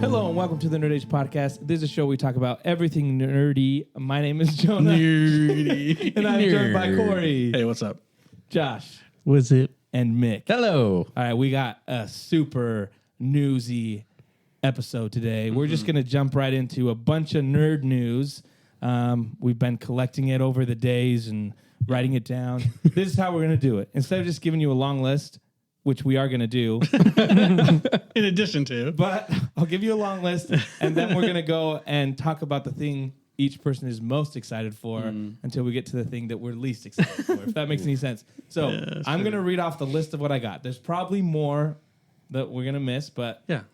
Hello and welcome to the Nerd Age Podcast. This is a show where we talk about everything nerdy. My name is Jonah. Nerdy. And I'm joined by Corey. Hey, what's up? Josh. Was it? And Mick. Hello. All right, we got a super newsy episode today. We're just going to jump right into a bunch of nerd news. We've been collecting it over the days and writing it down. This is how we're going to do it. Instead of just giving you a long list, which we are going to do. In addition to. But I'll give you a long list, and then we're going to go and talk about the thing each person is most excited for until we get to the thing that we're least excited for, if that makes any sense. So I'm going to read off the list of what I got. There's probably more that we're going to miss, but it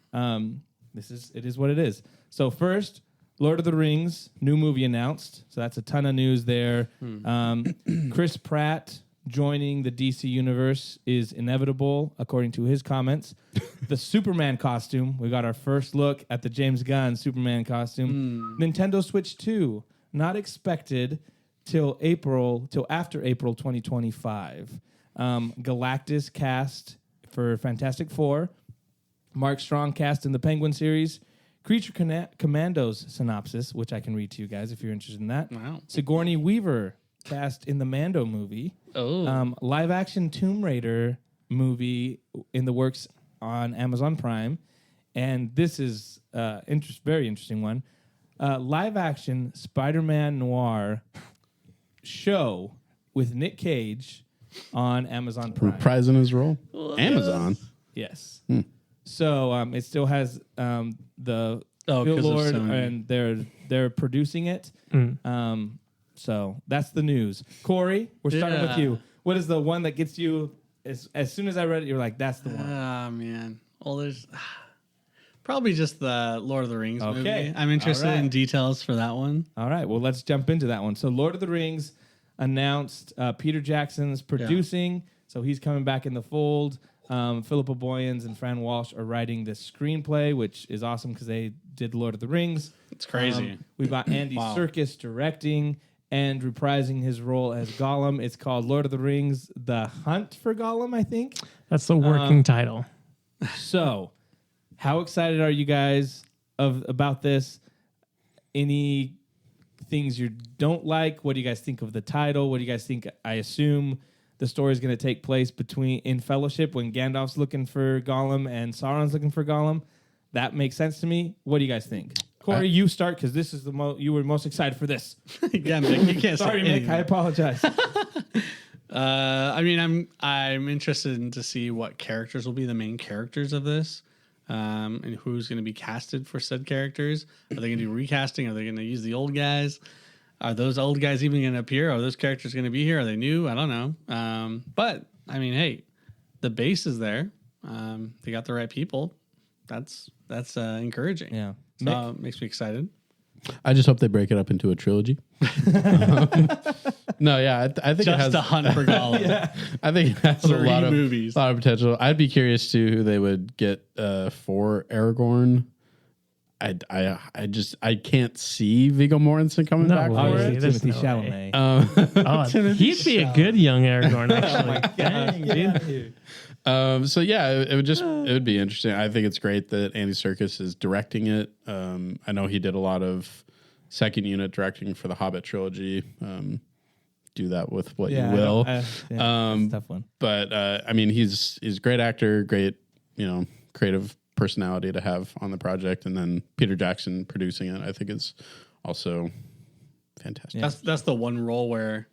is what it is. So first, Lord of the Rings, new movie announced. So that's a ton of news there. Chris Pratt joining the DC universe is inevitable, according to his comments. The Superman costume. We got our first look at the James Gunn Superman costume. Nintendo Switch 2, not expected till after April 2025. Galactus cast for Fantastic Four. Mark Strong cast in the Penguin series. Creature Commandos synopsis, which I can read to you guys if you're interested in that. Wow. Sigourney Weaver cast in the Mando movie. Live action Tomb Raider movie in the works on Amazon Prime. And this is very interesting one. Live action Spiderman Noir show with Nick Cage on Amazon Prime. Reprising his role. Amazon. Yes. So it still has the Phil 'cause of Lord, Sony. and they're producing it. So that's the news. Corey, we're starting with you. What is the one that gets you, as soon as I read it, you're like, that's the one? Oh, man. Well, there's probably just the Lord of the Rings movie. Okay. I'm interested All right. in details for that one. All right, well, let's jump into that one. So Lord of the Rings announced Peter Jackson's producing, so he's coming back in the fold. Philippa Boyens and Fran Walsh are writing the screenplay, which is awesome because they did Lord of the Rings. It's crazy. We've got Andy Serkis directing and reprising his role as Gollum. It's called Lord of the Rings, The Hunt for Gollum, I think. That's the working title. So, how excited are you guys about this? Any things you don't like? What do you guys think of the title? What do you guys think? I assume the story is going to take place in Fellowship when Gandalf's looking for Gollum and Sauron's looking for Gollum. That makes sense to me. What do you guys think? Corey, you start because this is you were most excited for this. Yeah, Mick, you can't say Sorry, Mick. anything. I apologize. I mean, I'm interested to see what characters will be the main characters of this, and who's going to be casted for said characters. Are they going to do recasting? Are they going to use the old guys? Are those old guys even going to appear? Are those characters going to be here? Are they new? I don't know. But I mean, hey, the base is there. They got the right people. That's encouraging. Yeah, So it makes me excited. I just hope they break it up into a trilogy. No, yeah, I think Just it has. a hunt for Gollum. I think it has a 3 lot of movies. potential. I'd be curious to who they would get for Aragorn. I can't see Viggo Mortensen coming No back way. for obviously it. There's Timothy no way. Chalamet. Oh, he'd be a good young Aragorn, actually. Dang, get out of here. So yeah, it would be interesting. I think it's great that Andy Serkis is directing it. I know he did a lot of second unit directing for the Hobbit trilogy. Do that with what you will. That's a tough one. But I mean, he's a great actor, great creative personality to have on the project, and then Peter Jackson producing it, I think is also fantastic. Yeah. That's the one role where,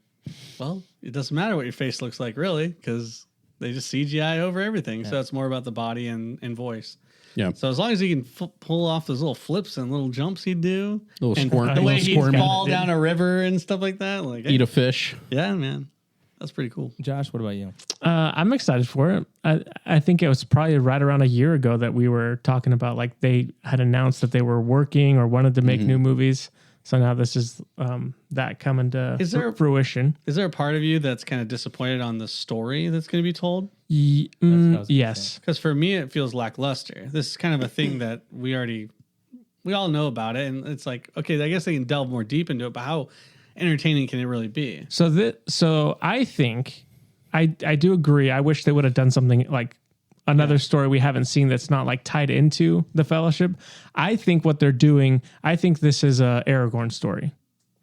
well, it doesn't matter what your face looks like, really, because they just CGI over everything. So it's more about the body and voice. Yeah. So as long as he can pull off those little flips and little jumps he'd do, Little and squirm- the way little he'd squirming. fall down a river and stuff like that, like Eat a fish. yeah, man, that's pretty cool. Josh, what about you? I'm excited for it. I think it was probably right around a year ago that we were talking about, like, they had announced that they were working or wanted to make new movies. So now this is that coming to fruition. Is there a part of you that's kind of disappointed on the story that's going to be told? what I was gonna Yes. Because for me, it feels lackluster. This is kind of a thing that we all know about it, and it's like, okay, I guess they can delve more deep into it, but how entertaining can it really be? So I think I do agree. I wish they would have done something like another story we haven't seen that's not like tied into the Fellowship. I think what they're doing, I think this is a Aragorn story.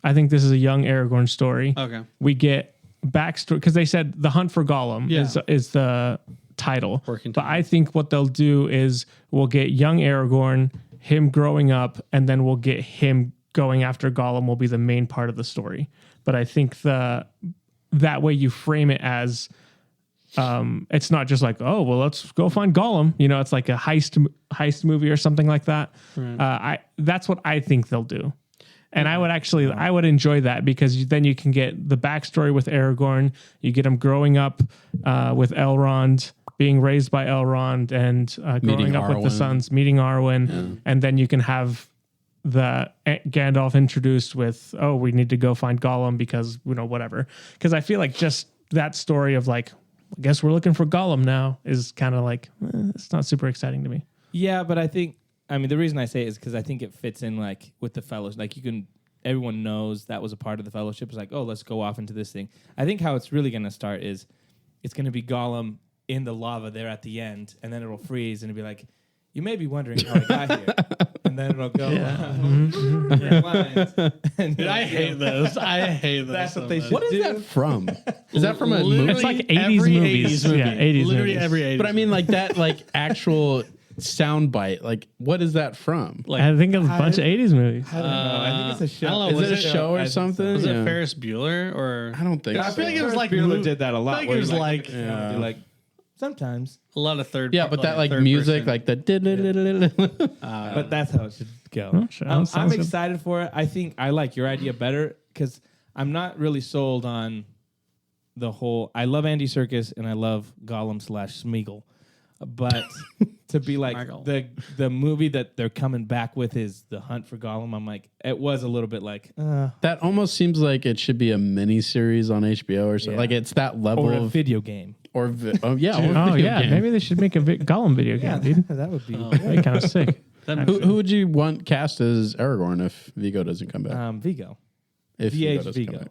I think this is a young Aragorn story. Okay. We get backstory because they said the hunt for Gollum is the title. But I think what they'll do is we'll get young Aragorn, him growing up, and then we'll get him going after Gollum will be the main part of the story. But I think that way you frame it as it's not just like, oh, well, let's go find Gollum. You know, it's like a heist movie or something like that. Right. That's what I think they'll do. And I would enjoy that because then you can get the backstory with Aragorn. You get him growing up with Elrond, being raised by Elrond, and growing up with the sons, meeting Arwen, and then you can have the Gandalf introduced with, oh, we need to go find Gollum because whatever. Because I feel like just that story of like, I guess we're looking for Gollum now is kind of like it's not super exciting to me. Yeah, but I mean, the reason I say it is because I think it fits in like with the Fellowship. Like everyone knows that was a part of the Fellowship. It's like, oh, let's go off into this thing. I think how it's really going to start is it's going to be Gollum in the lava there at the end, and then it'll freeze and it'll be like, you may be wondering how I got here. And then it'll go. Dude, I hate those. I hate those. That's what they should What is that from? Is that from a movie? It's like 80s movies. Yeah, 80s Literally movies. every 80s But I mean, like that, like actual sound bite. Like, what is that from? Like, I think it was a bunch of 80s movies. I don't know. I think it's a show. I don't know, Is it a show or something? Was it Ferris Bueller or? I don't think I so. feel like it was like Bueller did that a lot. I think where it was he, like like sometimes. a lot of third. Yeah, but that like third music, person. like the But that's how it should go. Oh, sure. I'm Sounds good. excited for it. I think I like your idea better because I'm not really sold on the whole. I love Andy Serkis and I love Gollum / Smeagol, but to be like the movie that they're coming back with is The Hunt for Gollum. I'm like, it was a little bit like That almost seems like it should be a mini series on HBO or something. Yeah. Like it's that level or a of video game. or Oh video yeah, game. maybe they should make a Gollum video game, dude. That would be That'd be kind of sick. Who would you want cast as Aragorn if Vigo doesn't come back? Vigo. If VH doesn't Vigo. come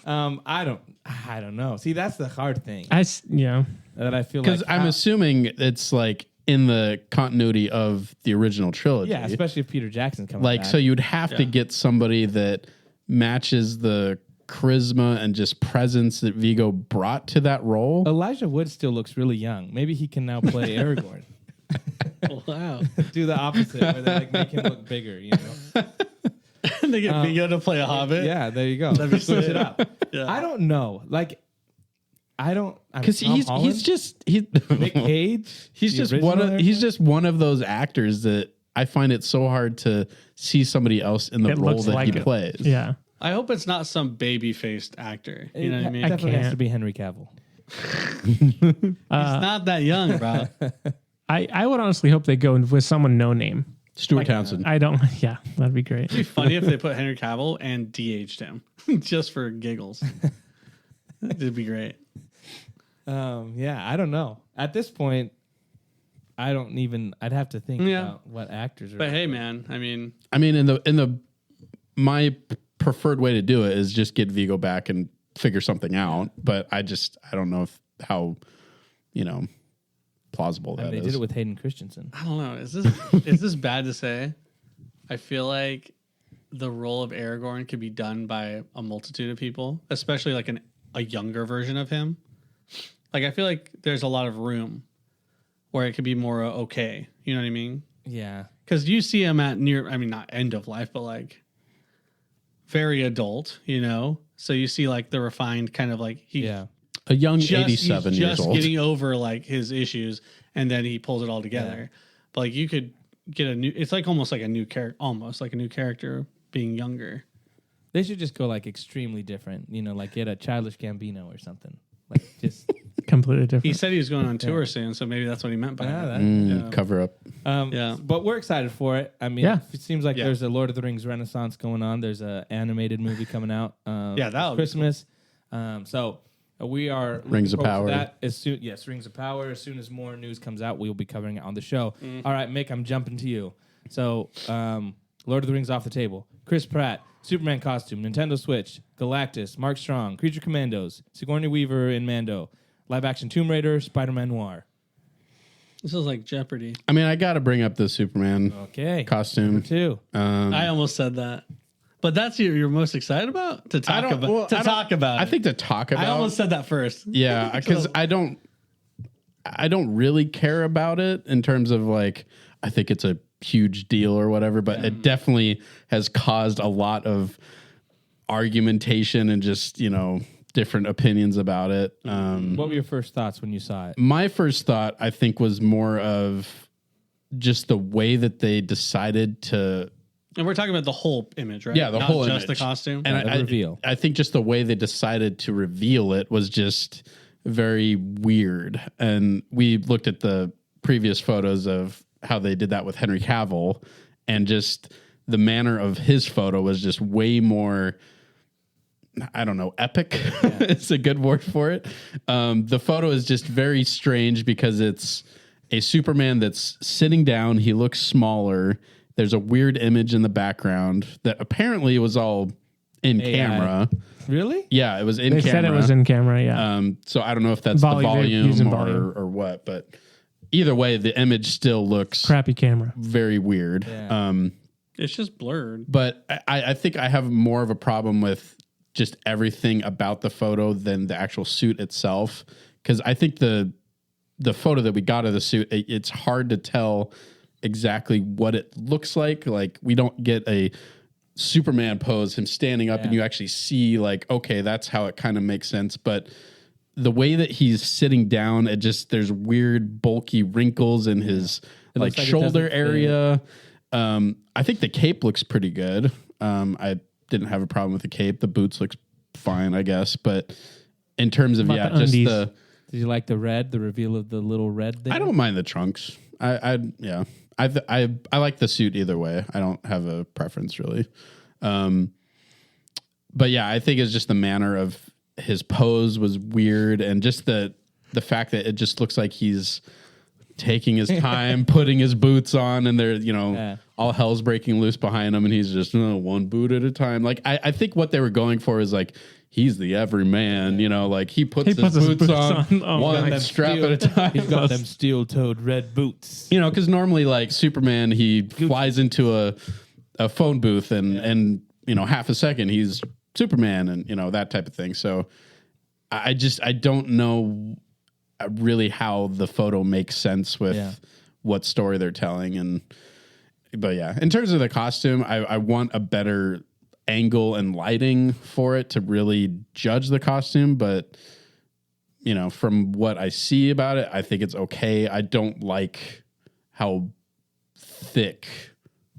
back. I don't know. See, that's the hard thing that I feel like Because I'm assuming it's like in the continuity of the original trilogy. yeah, especially if Peter Jackson comes like back. so you'd have to get somebody that matches the charisma and just presence that Vigo brought to that role. Elijah Wood still looks really young. Maybe he can now play Aragorn. Wow. Do the opposite, where they like make him look bigger. You know. They get Vigo to play a Hobbit. Yeah, there you go. That'd be Switch sick. it up. Yeah. I don't know. Like, I don't Because he's Nick Cage. he's the just one of original he's just one of those actors that I find it so hard to see somebody else in the It role looks that like he it. plays. Yeah. I hope it's not some baby-faced actor. You know what I mean? It definitely has can't. to be Henry Cavill. He's not that young, bro. I would honestly hope they go with someone no name. Stuart Townsend. I don't. Yeah, that'd be great. It'd be funny if they put Henry Cavill and de-aged him just for giggles. It'd be great. Yeah, I don't know. At this point, I'd have to think about what actors are. But hey, man, I mean, in the my preferred way to do it is just get Vigo back and figure something out. But I don't know how plausible that and they is. did it with Hayden Christensen. I don't know. Is this bad to say? I feel like the role of Aragorn could be done by a multitude of people, especially like a younger version of him. Like I feel like there's a lot of room where it could be more okay. You know what I mean? Yeah. Because you see him at not end of life, but like very adult, So you see like the refined kind of like a young he's 87 years just old. getting over like his issues, and then he pulls it all together. But like you could get it's like almost like a new character being younger. They should just go like extremely different, like get a Childish Gambino or something. Like just Completely different. He said he was going on tour soon, so maybe that's what he meant by that. Cover up. But we're excited for it. I mean, Yeah. it seems like there's a Lord of the Rings renaissance going on. There's an animated movie coming out. that'll be Christmas. So we are Rings of looking forward Power. to that as soon. Yes, Rings of Power. As soon as more news comes out, we will be covering it on the show. All right, Mick, I'm jumping to you. So, Lord of the Rings off the table. Chris Pratt, Superman costume, Nintendo Switch, Galactus, Mark Strong, Creature Commandos, Sigourney Weaver in Mando, live action Tomb Raider, Spiderman Noir. This is like Jeopardy. I mean, I got to bring up the Superman Okay. costume. Number 2. I almost said that. But that's you're most excited about? To talk about. I think to talk about. I almost said that first. Yeah, because I don't really care about it in terms of like, I think it's a huge deal or whatever, but it definitely has caused a lot of argumentation and just, different opinions about it. What were your first thoughts when you saw it? My first thought, I think, was more of just the way that they decided to. And we're talking about the whole image, right? Yeah, the Not whole just image. the costume. And the reveal. I think just the way they decided to reveal it was just very weird. And we looked at the previous photos of how they did that with Henry Cavill, and just the manner of his photo was just way more, I don't know, epic. It's a good word for it. The photo is just very strange because it's a Superman that's sitting down. He looks smaller. There's a weird image in the background that apparently was all in camera. Really? Yeah, it was in They camera. said it was in camera, yeah. So I don't know if that's the Using volume or what, but either way, the image still looks Crappy camera. very weird. Yeah. It's just blurred. But I think I have more of a problem with just everything about the photo than the actual suit itself. Because I think the photo that we got of the suit, it's hard to tell exactly what it looks like. Like, we don't get a Superman pose, him standing up, and you actually see like, okay, that's how it kind of makes sense. But the way that he's sitting down, there's weird bulky wrinkles in his like shoulder area. I think the cape looks pretty good. I didn't have a problem with the cape. The boots looks fine, I guess. But in terms of Did you like the reveal of the little red thing? I don't mind the trunks. I like the suit either way. I don't have a preference really. But yeah, I think it's just the manner of his pose was weird, and just the fact that it just looks like he's taking his time, putting his boots on, and they're, all hell's breaking loose behind him, and he's just one boot at a time. Like, I think what they were going for is like, he's the everyman, like he puts his boots on one strap at a time. He's got them steel-toed red boots. Because normally, like Superman, he flies into a phone booth and half a second he's Superman, and that type of thing. So I don't know really how the photo makes sense with what story they're telling. But yeah, in terms of the costume, I want a better angle and lighting for it to really judge the costume. But from what I see about it, I think it's okay. I don't like how thick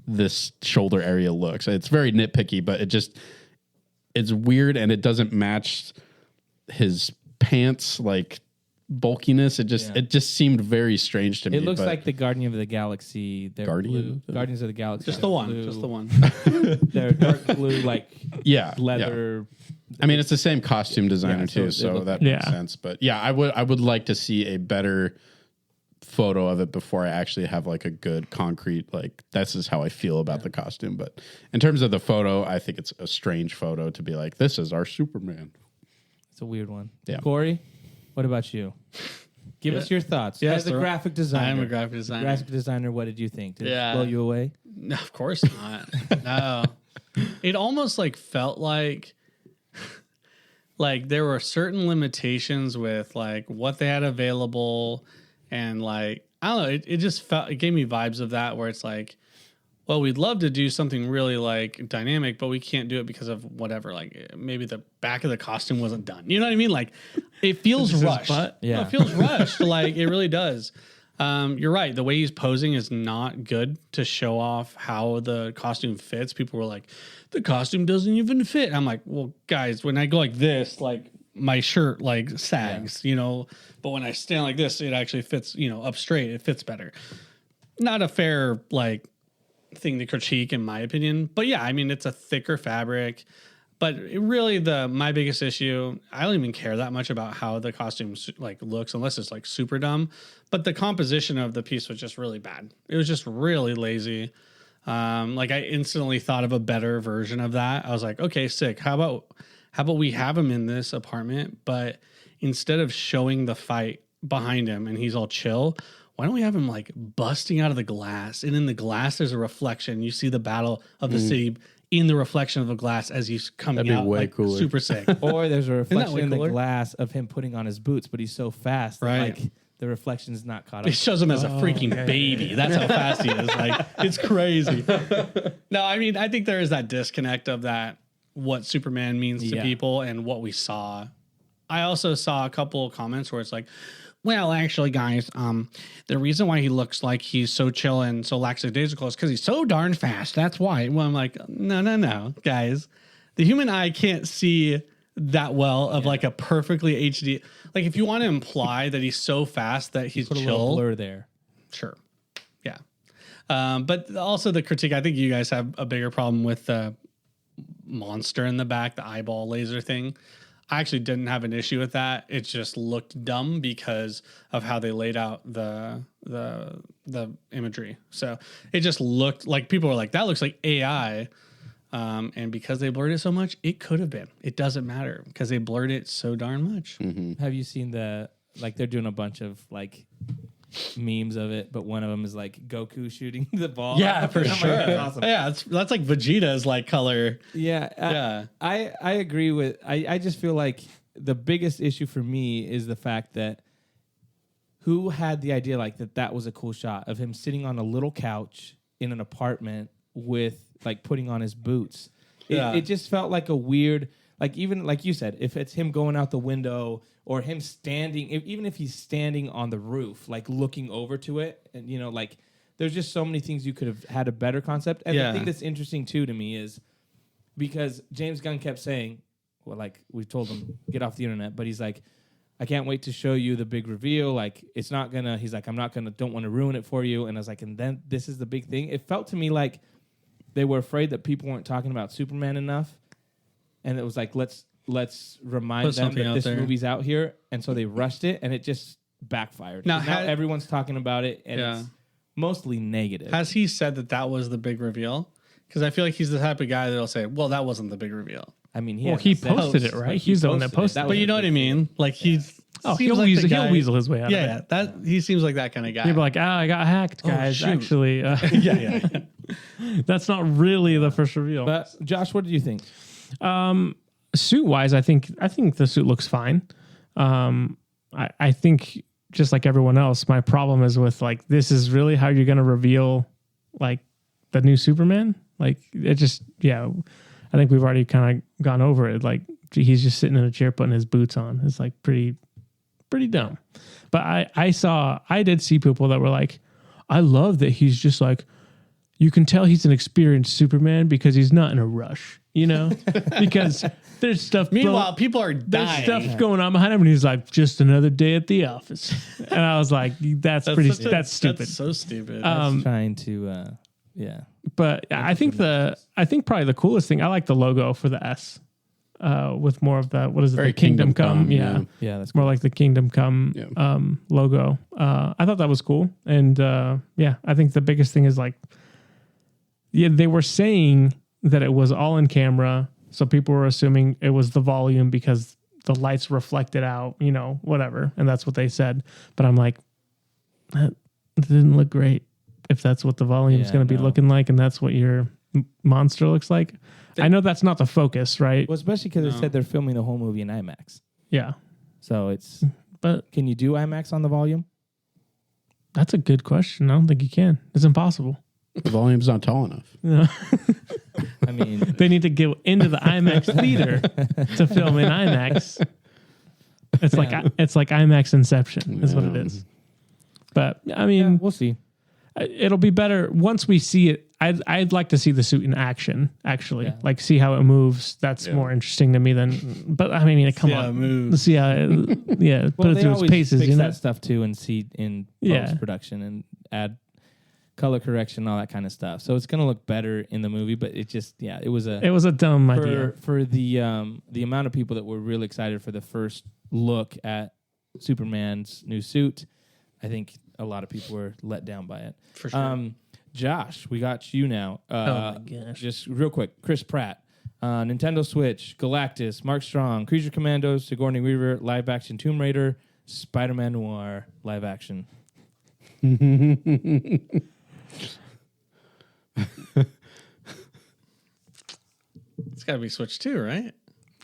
this shoulder area looks. It's very nitpicky, but it's weird, and it doesn't match his pants like bulkiness. It just seemed very strange to me. It looks like the Guardian of the Galaxy. Guardians of the Galaxy. Just the one. They're dark blue, like leather. Yeah. I mean, it's the same costume designer too, so that makes sense. But yeah, I would like to see a better photo of it before I actually have like a good concrete, like, this is how I feel about the costume. But in terms of the photo, I think it's a strange photo to be like, this is our Superman. It's a weird one. Yeah. Corey, what about you? Give us your thoughts. Yes, As a graphic designer. I am a graphic designer. Graphic designer, what did you think? Did it blow you away? No, of course not. No. It almost like felt like there were certain limitations with like what they had available, and like, I don't know, it just felt, it gave me vibes of that, where it's like, well, we'd love to do something really like dynamic, but we can't do it because of whatever. Like, maybe the back of the costume wasn't done. You know what I mean? Like, it feels rushed. Yeah. No, it feels rushed. Like, it really does. You're right. The way he's posing is not good to show off how the costume fits. People were like, the costume doesn't even fit. I'm like, well, guys, when I go like this, like, my shirt like sags, but when I stand like this, it actually fits, up straight. It fits better. Not a fair, like, thing to critique in my opinion, but yeah, I mean, it's a thicker fabric, but my biggest issue, I don't even care that much about how the costume like looks, unless it's like super dumb, but the composition of the piece was just really bad. It was just really lazy. Like, I instantly thought of a better version of that. I was like, okay, sick. How about we have him in this apartment, but instead of showing the fight behind him and he's all chill, why don't we have him like busting out of the glass? And in the glass, there's a reflection. You see the battle of the city in the reflection of the glass as he's coming That'd be out. way Like, cooler. super sick. Or there's a reflection way in the cooler? glass of him putting on his boots, but he's so fast that Right. like the reflection's not caught It up. shows him as a freaking baby. That's how fast he is. Like, it's crazy. No, I mean, I think there is that disconnect of that, what Superman means to Yeah. people and what we saw. I also saw a couple of comments where it's like, well, actually, guys, the reason why he looks like he's so chill and so lackadaisical is because he's so darn fast. That's why. Well, I'm like, no, guys. The human eye can't see that well of like a perfectly HD. Like, if you want to imply that he's so fast that he's Put a little chill, blur there. sure. Yeah. But also the critique, I think you guys have a bigger problem with the monster in the back, the eyeball laser thing. I actually didn't have an issue with that. It just looked dumb because of how they laid out the imagery. So it just looked like people were like, that looks like AI. And because they blurred it so much, it could have been. It doesn't matter because they blurred it so darn much. Have you seen they're doing a bunch of like memes of it, but one of them is like Goku shooting the ball. Yeah, for I'm like, sure. that's awesome. Yeah, that's like Vegeta's like color. Yeah. Yeah. I agree with, I just feel like the biggest issue for me is the fact that who had the idea like that was a cool shot of him sitting on a little couch in an apartment with like putting on his boots. It just felt like a weird, like even like you said, if it's him going out the window or him standing, even if he's standing on the roof, like looking over to it, and you know, like there's just so many things you could have had a better concept. And the thing that's interesting too to me is because James Gunn kept saying, well, like we told him, get off the internet, but he's like, I can't wait to show you the big reveal. Like it's not gonna, he's like, don't want to ruin it for you. And I was like, and then this is the big thing. It felt to me like they were afraid that people weren't talking about Superman enough. And it was like, let's remind them that this movie's out here. And so they rushed it and it just backfired. Now everyone's talking about it and it's mostly negative. Has he said that was the big reveal? Because I feel like he's the type of guy that'll say, well, that wasn't the big reveal. I mean, he posted it, right? He's the one that posted it. But you know what I mean? Like he's... he'll weasel his way out of it. Yeah, that he seems like that kind of guy. He'll be like, I got hacked, guys. Actually, yeah. that's not really the first reveal. But Josh, what did you think? Suit wise, I think the suit looks fine. I think just like everyone else, my problem is with like, this is really how you're going to reveal like the new Superman. Like it just, I think we've already kind of gone over it. Like he's just sitting in a chair putting his boots on. It's like pretty dumb. But I did see people that were like, I love that he's just like, you can tell he's an experienced Superman because he's not in a rush, you know, because there's stuff. Meanwhile, people are dying. There's stuff going on behind him, and he's like, just another day at the office. And I was like, that's stupid. That's so stupid. Trying to, But I think probably the coolest thing, I like the logo for the S. With more of the, what is it? Very the Kingdom Come. yeah, that's cool. More like the Kingdom Come logo. I thought that was cool. And I think the biggest thing is like, they were saying that it was all in camera. So people were assuming it was the volume because the lights reflected out, you know, whatever. And that's what they said. But I'm like, that didn't look great. If that's what the volume is going to be looking like and that's what your monster looks like. I know that's not the focus, right? Well, especially because they said they're filming the whole movie in IMAX. Yeah. So but can you do IMAX on the volume? That's a good question. I don't think you can. It's impossible. The volume's not tall enough. No. I mean, they need to go into the IMAX theater to film in IMAX. It's like IMAX Inception is what it is. But I mean, we'll see. It'll be better once we see it. I'd like to see the suit in action, actually. Like see how it moves. That's more interesting to me than. But I mean, come on, let's see how. Put it through its paces. Fix that stuff too, and see in post production and add color correction, all that kind of stuff. So it's gonna look better in the movie. But it just, it was a dumb idea for the amount of people that were really excited for the first look at Superman's new suit. I think a lot of people were let down by it. For sure. Josh, we got you now. Oh my gosh. Just real quick, Chris Pratt, Nintendo Switch, Galactus, Mark Strong, Creature Commandos, Sigourney Weaver, live action Tomb Raider, Spiderman Noir, live action. It's got to be Switch 2, right?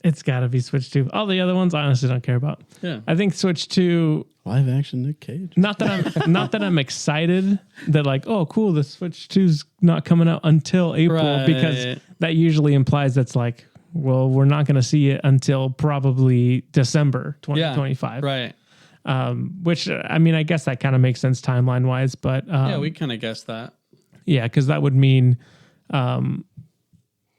It's got to be Switch 2. All the other ones, I honestly don't care about. Yeah. I think Switch 2. Live action Nick Cage. Not that I'm excited that like, oh, cool, the Switch 2's not coming out until April Right. because that usually implies that's like, well, we're not going to see it until probably December 2025. Right. Which I mean, I guess that kind of makes sense timeline wise, but Yeah, we kind of guessed that. yeah, because that would mean, well,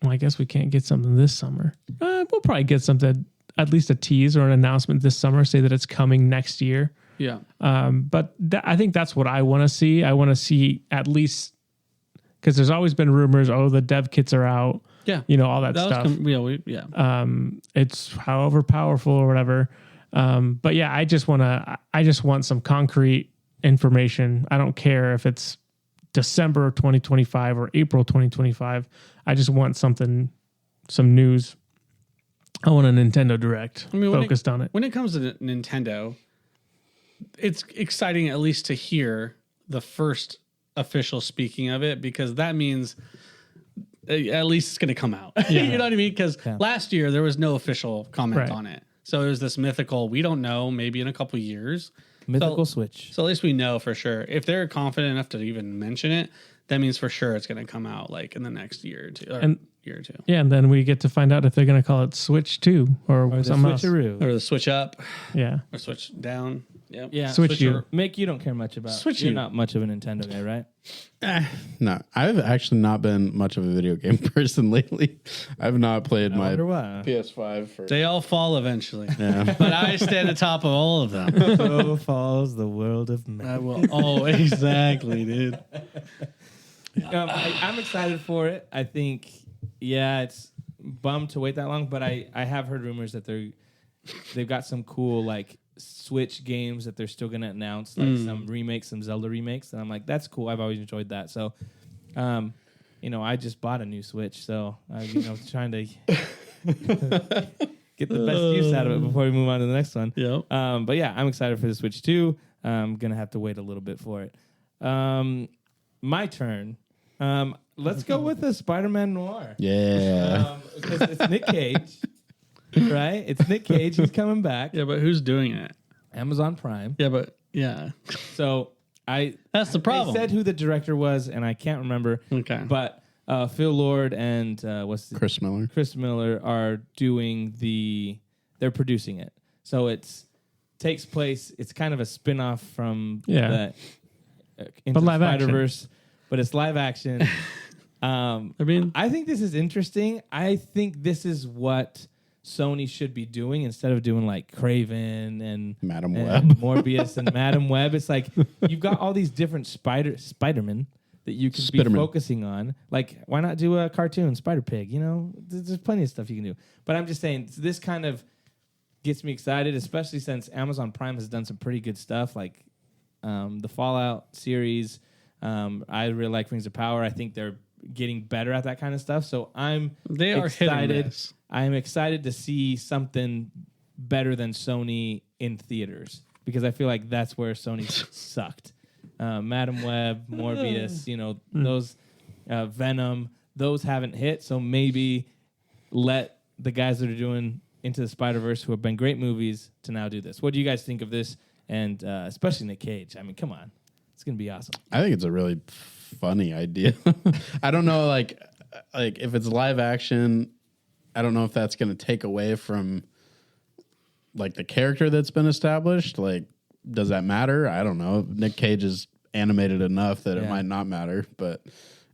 I guess we can't get something this summer. We'll probably get something, at least a tease or an announcement this summer, say that it's coming next year. Yeah. But I think that's what I want to see. I want to see at least, because there's always been rumors, oh, the dev kits are out. Yeah. You know, all that stuff. It's however powerful or whatever. But yeah, I just want some concrete information. I don't care if it's December 2025 or April 2025. I just want some news. I want a Nintendo Direct focused on it. When it comes to Nintendo, it's exciting at least to hear the first official speaking of it, because that means at least it's going to come out. You know what I mean? Because last year there was no official comment on it. So it was this mythical, we don't know, maybe in a couple years. Mythical Switch. So at least we know for sure. If they're confident enough to even mention it, that means for sure it's going to come out like in the next year or two. Yeah, and then we get to find out if they're going to call it Switch 2 or something else. Switcheroo. Or the Switch Up. Yeah. Or Switch Down. Yep. Yeah. Switch U. Mick, you don't care much about. Switch You're U. not much of a Nintendo guy, right? No, I've actually not been much of a video game person lately. I've not played my wonder why. PS5 for. They all fall eventually. Yeah. But I stand atop of all of them. So falls the world of man. I will. Oh, exactly, dude. I'm excited for it. I think, it's bummed to wait that long, but I have heard rumors that they've got some cool like Switch games that they're still going to announce, like some remakes, some Zelda remakes, and I'm like, that's cool. I've always enjoyed that. So, I just bought a new Switch, so I'm trying to get the best use out of it before we move on to the next one. Yep. But yeah, I'm excited for the Switch too. I'm gonna have to wait a little bit for it. My turn. Let's go with the Spiderman Noir. Yeah. Because it's Nick Cage, right? It's Nick Cage. He's coming back. Yeah, but who's doing it? Amazon Prime. Yeah, but yeah. So That's the problem. They said who the director was, and I can't remember. Okay. But Phil Lord and Chris Miller. Chris Miller are doing they're producing it. So takes place. It's kind of a spin-off from the Into live Spider-Verse, but it's live action. I think this is interesting. I think this is what Sony should be doing instead of doing like Craven and Madam and Web. Morbius and Madam Web. It's like you've got all these different Spider-Man that you could be focusing on. Like, why not do a cartoon, Spider-Pig? There's plenty of stuff you can do. But I'm just saying, this kind of gets me excited, especially since Amazon Prime has done some pretty good stuff, like the Fallout series. I really like Rings of Power. I think they're getting better at that kind of stuff. So I'm excited. I'm excited to see something better than Sony in theaters, because I feel like that's where Sony sucked. Madam Web, Morbius, those Venom, those haven't hit. So maybe let the guys that are doing Into the Spider-Verse, who have been great movies, to now do this. What do you guys think of this? And especially Nick Cage. I mean, come on. It's going to be awesome. I think it's a really funny idea. I don't know, like if it's live action, I don't know if that's going to take away from like the character that's been established. Like, does that matter? I don't know. Nick Cage is animated enough that it might not matter. But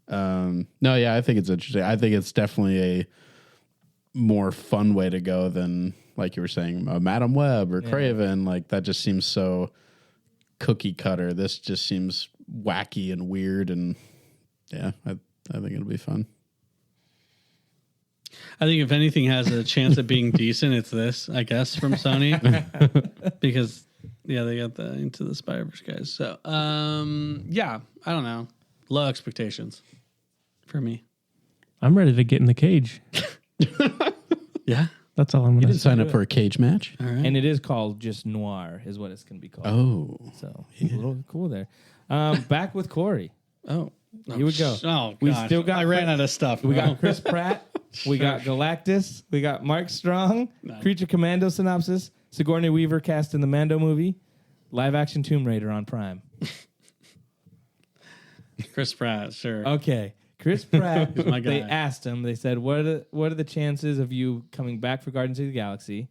I think it's interesting. I think it's definitely a more fun way to go than, like you were saying, Madam Web or Craven. Like, that just seems so cookie cutter. This just seems wacky and weird, and I think it'll be fun. I think if anything has a chance of being decent, it's this, I guess, from Sony. Because they got the Into the Spider-Verse guys. So I don't know. Low expectations for me. I'm ready to get in the cage. Yeah. That's all I'm You gonna didn't say. sign up for a cage match. All right. And it is called just Noir, is what it's going to be called. Oh, So a little cool there. Back with Corey. Oh. Here we go. Oh, We gosh. still got I ran out of stuff. We got Chris Pratt. We got Galactus. We got Mark Strong. No. Creature Commando synopsis. Sigourney Weaver cast in the Mando movie. Live action Tomb Raider on Prime. Chris Pratt, sure. Okay. Chris Pratt, He's my they guy. asked him, they said, what are the chances of you coming back for Guardians of the Galaxy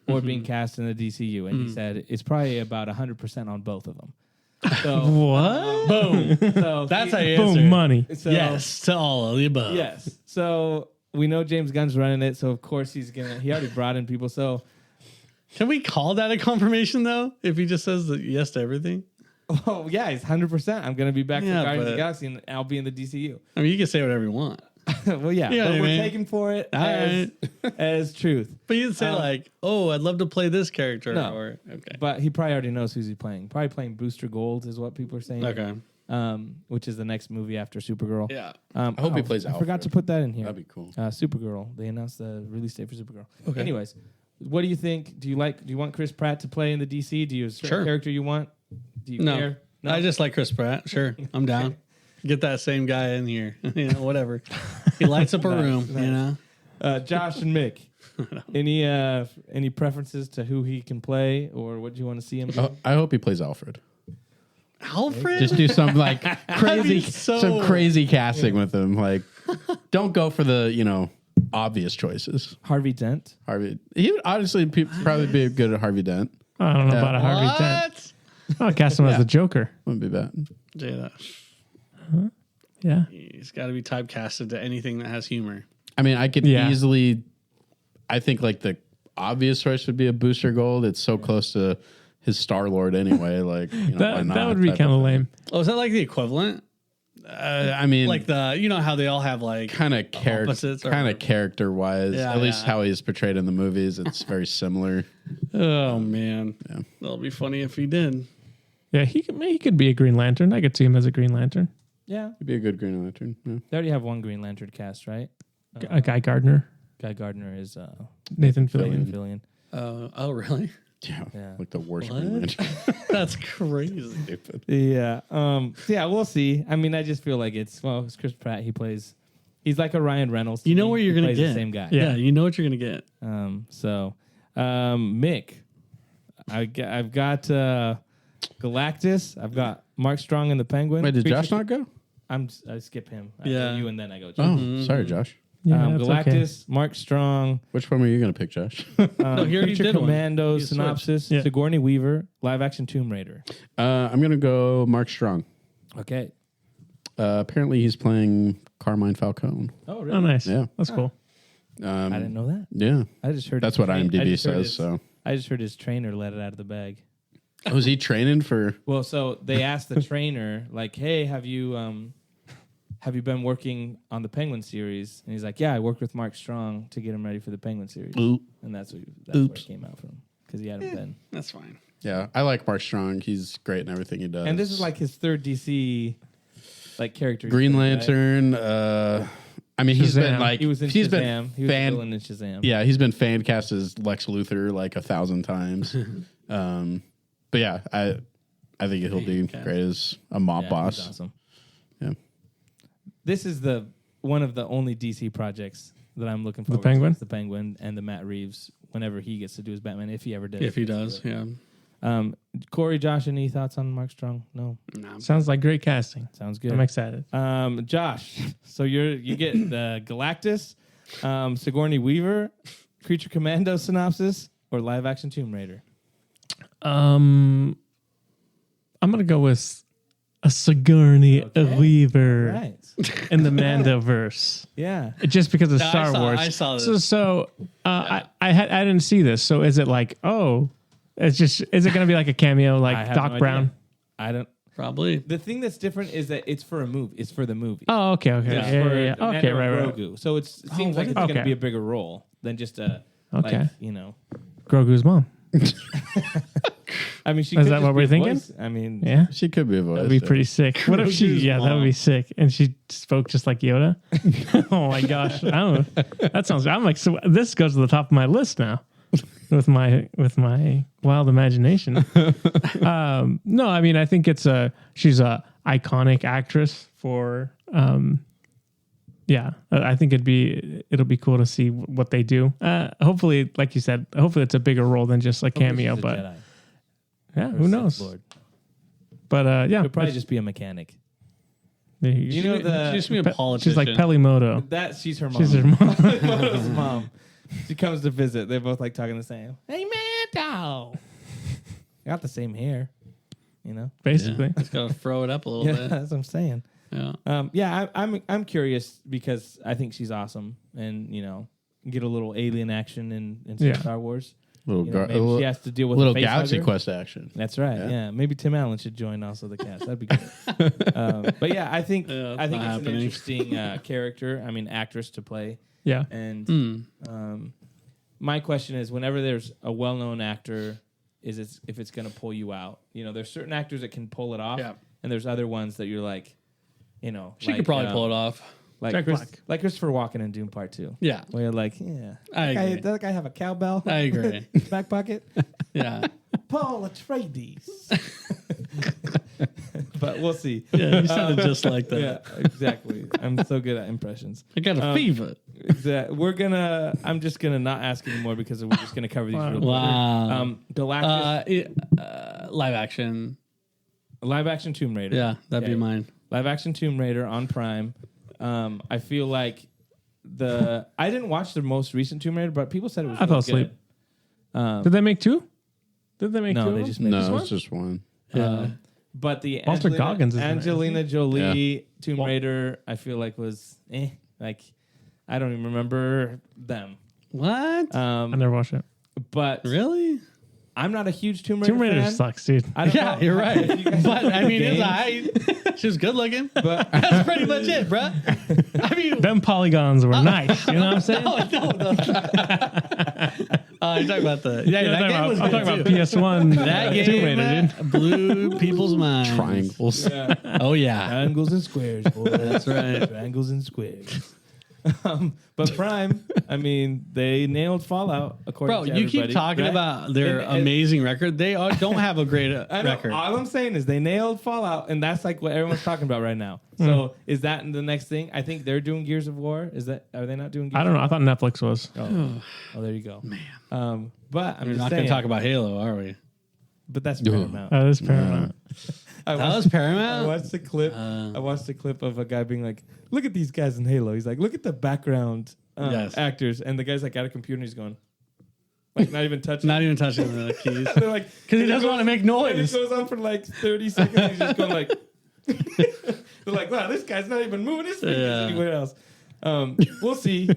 or being cast in the DCU? And he said, it's probably about 100% on both of them. So, What? Boom. so That's how you answer. Boom, money. So, Yes to all of the above. Yes. So we know James Gunn's running it. So, of course, he already brought in people. So, Can we call that a confirmation, though, if he just says that yes to everything? oh, yeah, he's 100%. I'm going to be back for Yeah, Guardians of the but- Galaxy and I'll be in the DCU. I mean, you can say whatever you want. Well, yeah. You know but what I we're mean? taking for it All as truth. But you can say, like, oh, I'd love to play this character. No. Or, okay. But he probably already knows who's he playing. Probably playing Booster Gold is what people are saying. Okay. Which is the next movie after Supergirl. Yeah. I hope he plays I forgot Alfred. to put that in here. That'd be cool. Supergirl. They announced the release date for Supergirl. Okay. Anyways, what do you think? Do you want Chris Pratt to play in the DC? Do you have a certain Sure. character you want? Do you No. care? I just like Chris Pratt. Sure. I'm down. Get that same guy in here. Whatever. He lights up a room, Josh and Mick. Any preferences to who he can play or what do you want to see him do? Oh, I hope he plays Alfred. Alfred? Just do some like crazy, so- some crazy casting with him. Like, don't go for the obvious choices. Harvey Dent. Harvey, he would honestly probably be good at Harvey Dent. I don't know Yeah. about a Harvey Dent. What? I'll cast him as Yeah. the Joker. Wouldn't be bad. Jada. Yeah. He's got to be typecasted to anything that has humor. I mean, I could Yeah. easily. I think like the obvious choice would be a Booster Gold. It's so close to his Star Lord anyway. Like why That not would be type kind of thing. lame. Oh, is that like the equivalent? I mean, Like how they all have like kind of opposites or- character wise. Yeah, at least yeah. how he's portrayed in the movies, it's very similar. Oh man, Yeah. that'll be funny if he did. Yeah, he could be a Green Lantern. I could see him as a Green Lantern. Yeah. He'd be a good Green Lantern. Yeah. They already have one Green Lantern cast, right? A Guy Gardner, Guy Gardner is Nathan Fillion. Fillion. Fillion. Oh really? Yeah, like the worst What? Green Lantern. That's crazy. Stupid. Yeah. Yeah, we'll see. I mean, I just feel like it's Chris Pratt. He's like a Ryan Reynolds. to You know me. what you're He gonna plays get. the same guy. Yeah, you know what you're gonna get. Mick, I've got Galactus. I've got Mark Strong and the Penguin. Wait, did Creature- Josh not go? I skip him. I Yeah. go you and then I go. Oh, sorry, Josh. Yeah, that's Galactus, Mark Strong, Which one were you going to pick, Josh? No, he already Creature did one. Commando He switched. synopsis, Yeah. Sigourney Weaver, live action Tomb Raider. I'm going to go Mark Strong. Okay. Apparently, he's playing Carmine Falcone. Oh, Okay. Oh, nice. Yeah. That's cool. I didn't know that. Yeah, I just heard that's his what train- I IMDb just heard says. his- So, I just heard his trainer let it out of the bag. was he training for? Well, so they asked the trainer, like, "Hey, have you been working on the Penguin series?" And he's like, "Yeah, I worked with Mark Strong to get him ready for the Penguin series." Oop. And that's where it came out from because he hadn't been. That's fine. Yeah, I like Mark Strong. He's great in everything he does. And this is like his third DC character. Green he's played, right? Lantern. I mean, he's been Shazam. like He was in he's Shazam. been He was fan. a villain in Shazam. Yeah, he's been fan cast as Lex Luthor like 1,000 times. But yeah, I think he'll do cast. great as a mob Yeah, boss. he's awesome. Yeah. This is one of the only DC projects that I'm looking for. Penguin? The Penguin and the Matt Reeves whenever he gets to do his Batman, if he ever did. If he does, yeah. Corey, Josh, any thoughts on Mark Strong? No, Nah. Sounds like great casting. sounds good. I'm excited. Josh, so you get the Galactus, Sigourney Weaver, Creature Commando synopsis, or live action Tomb Raider. I'm gonna go with a Sigourney Okay. Weaver Right. in the Mandoverse. Yeah. Just because of No, Star Wars. I saw this. So I didn't see this. So is it like, is it going to be like a cameo I like have Doc no Brown? idea. I don't. Probably. The thing that's different is that it's for a movie. It's for the movie. Oh, okay, okay, It's yeah, for yeah. the Okay, Mando right. Grogu. So it seems like it's okay. going to be a bigger role than just a Okay. like. Grogu's mom. I mean, she Is could that just what be we're a thinking? voice. I mean, Yeah. She could be a voice. That'd be pretty sick. What if she? Grogu's Yeah, that would be mom. sick. And she spoke just like Yoda. Oh my gosh, I don't. That sounds. I'm like, so this goes to the top of my list now, with my wild imagination. No, I mean, I think she's a iconic actress for. Yeah, I think it'll be cool to see what they do. Hopefully, like you said, hopefully it's a bigger role than just a cameo. she's a But Jedi yeah, or who Sith knows? Lord. But yeah, She'll probably just be a mechanic. there You know the She used to be a politician. she's like Pelimoto. that she's her mom. She's her mom. Moto's mom. She comes to visit. They're both like talking the same. Hey, Manto. They got the same hair. You know. Basically. Just gotta throw it up a little Yeah, bit. that's what I'm saying. Yeah. I'm curious because I think she's awesome, and get a little alien action in some Yeah. Star Wars. Little, Maybe she has to deal with little a face Galaxy hugger. Quest action. That's right. Yeah. Yeah. Maybe Tim Allen should join also the cast. That'd be good. But yeah, I think Yeah, it's not an happening. interesting character. I mean, actress to play. Yeah. And my question is, whenever there's a well-known actor, if it's going to pull you out? There's certain actors that can pull it off, Yeah. and there's other ones that you're like, She could probably pull it off. like Jack Black. like Christopher Walken in Doom Part 2. Yeah. Where you're like, yeah, I agree. does that guy have a cowbell? I agree. in his back pocket. Yeah. Paul Atreides. But we'll see. Yeah, you sounded just like that. Yeah, exactly. I'm so good at impressions. I got a fever. Exactly. I'm just gonna not ask anymore because we're just gonna cover these real quick. Wow. Galactus, Live action. live action Tomb Raider. Yeah, that'd be Okay. mine. Live action Tomb Raider on Prime. I feel like I didn't watch the most recent Tomb Raider, but people said it was. I fell really asleep. good. Did they make two? Did they make No, two? they of just them? made No, this it's just one. Yeah. But the Walter Goggins is in it, Angelina Jolie Yeah. Tomb Raider, I feel like was like I don't even remember them. What? I never watched it. But Really? I'm not a huge Tomb Raider Tomb Raider fan. sucks, dude. I don't Yeah, know. you're right. If you guys But I mean, games, she was good looking. but That's pretty much it, bro. I mean, Them polygons were nice. You know what I'm saying? no. You're talking about the that game was I'm good talking about too. PS1 That Tomb game Raider, dude. blew people's minds. Triangles. Oh yeah, triangles and squares, boy. that's right. Triangles and squares. But Prime, I mean, they nailed Fallout. According Bro, to you keep everybody, talking right? about their And- amazing record. They don't have a great I know, record. all I'm saying is they nailed Fallout, and that's like what everyone's talking about right now. So is that the next thing? I think they're doing Gears of War. Are they not doing? Gears I don't know. of I thought Netflix was. War? Oh, there you go, man. But I'm We're just not going saying. to talk about Halo, are we? But that's Paramount. That is Paramount. I That was I Paramount. watched the clip. I watched the clip of a guy being like, "Look at these guys in Halo." He's like, "Look at the background Yes. actors," and the guy's like at a computer and he's going, like, not even touching. Not even touching the keys. They're like, Because he doesn't want to make And it noise. goes on for like 30 seconds. He's just going like, they're like, wow, this guy's not even moving his fingers Yeah. anywhere else. We'll see.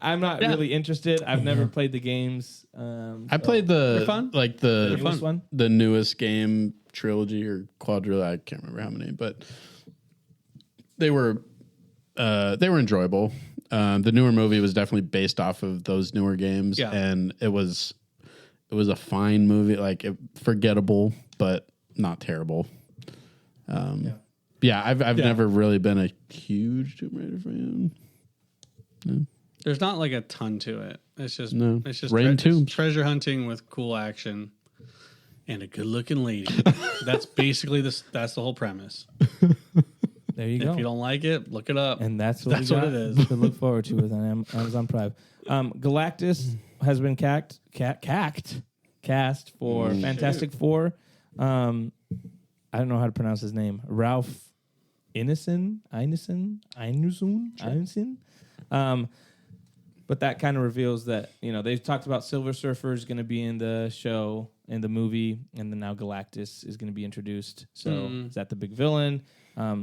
I'm not really interested. I've never played the games. I played They're fun. the newest one. the newest game trilogy or quadrilogy. I can't remember how many, but they were enjoyable. The newer movie was definitely based off of those newer games, Yeah. and it was a fine movie, like forgettable, but not terrible. Yeah, I've never really been a huge Tomb Raider fan. There's not like a ton to it. It's just No. it's just Rain it's Tombs. treasure hunting with cool action and a good looking lady. That's basically that's the whole premise. There you If go. you don't like it, look it up. And that's what That's we what got it is. to look forward to with Amazon Prime. Galactus has been cast for Fantastic Four. I don't know how to pronounce his name. Ralph Ineson. But that kind of reveals that, they've talked about Silver Surfer is going to be in the show, in the movie, and then now Galactus is going to be introduced. So is that the big villain?